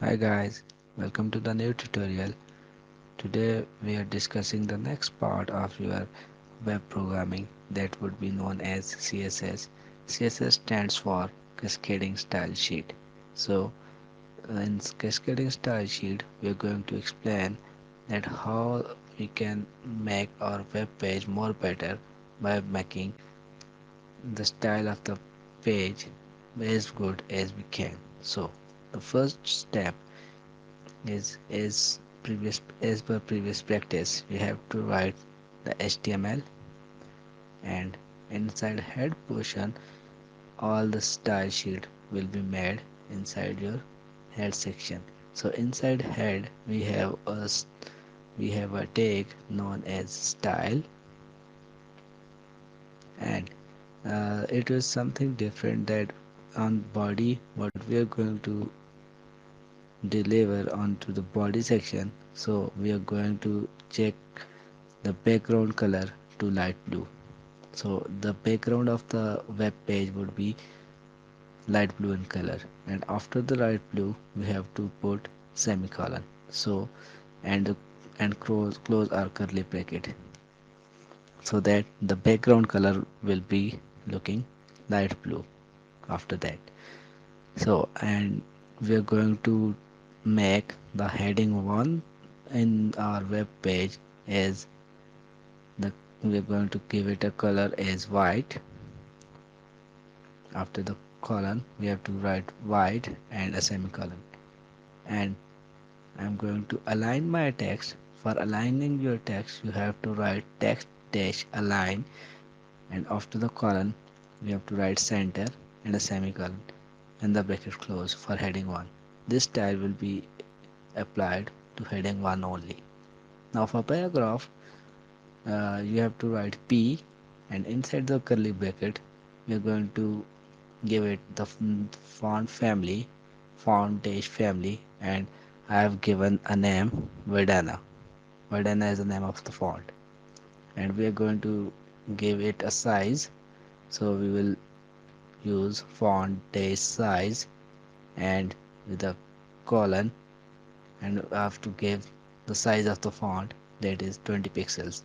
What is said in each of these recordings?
Hi guys, welcome to the new tutorial. Today we are discussing the next part of your web programming that would be known as CSS. CSS stands for Cascading Style Sheet. So in Cascading Style Sheet we are going to explain that how we can make our web page more better by making the style of the page as good as we can. So the first step is previous as per previous practice. We have to write the HTML, and inside head portion all the style sheet will be made inside your head section. So inside head we have a tag known as style, and it is something different that on body what we are going to deliver onto the body section. So we are going to check the background color to light blue. So the background of the web page would be light blue in color, and after the light blue we have to put semicolon. So and close our curly bracket so that the background color will be looking light blue after that. So and we are going to make the heading 1 in our web page as the we are going to give it a color as white. After the colon we have to write white and a semicolon, and I'm going to align my text. For aligning your text you have to write text dash align, and after the colon we have to write center and a semicolon and the bracket close for heading 1. This style will be applied to heading 1 only. Now for paragraph you have to write P, and inside the curly bracket we are going to give it the font family, font dash family, and I have given a name Verdana. Verdana is the name of the font, and we are going to give it a size. So we will use font dash size and with a colon, and I have to give the size of the font, that is 20 pixels,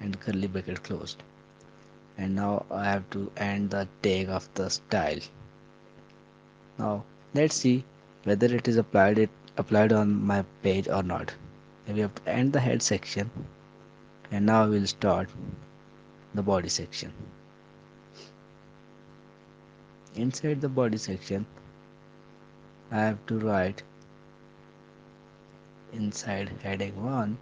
and curly bracket closed. And now I have to end the tag of the style. Now let's see whether it applied on my page or not. We have to end the head section, and now we'll start the body section. Inside the body section I have to write inside heading 1,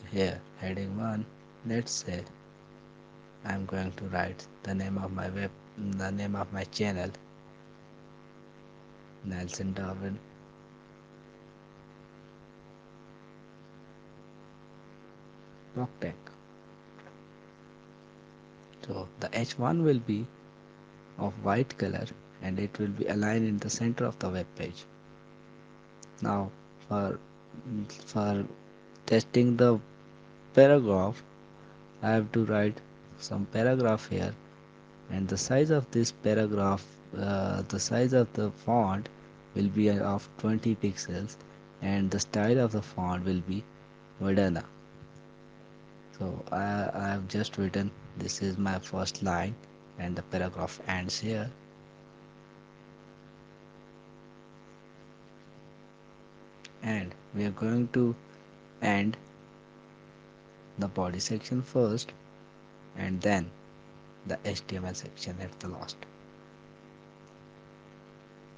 here heading 1, let's say I'm going to write the name of my channel, Nelson Darwin ProcTech. So the H1 will be of white color, and it will be aligned in the center of the web page. Now for for testing the paragraph I have to write some paragraph here, and the size of this paragraph, the size of the font will be of 20 pixels, and the style of the font will be Verdana. So I have just written this is my first line, and the paragraph ends here. And we are going to end the body section first, and then the HTML section at the last.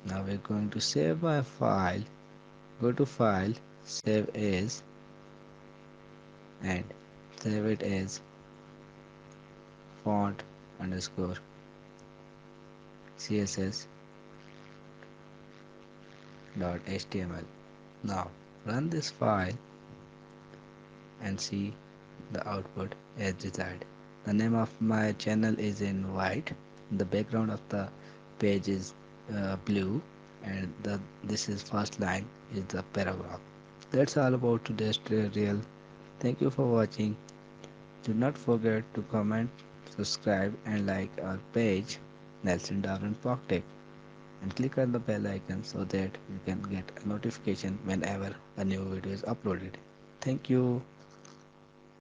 Now we're going to save my file. Go to file, save as, and save it as font underscore css dot html. Now run this file and see the output as desired. The name of my channel is in white, the background of the page is blue, and this is first line is the paragraph. That's all about today's tutorial. Thank you for watching. Do not forget to comment, subscribe, and like our page, Nelson Darwin ProcTech. and click on the bell icon so that you can get a notification whenever a new video is uploaded. Thank you.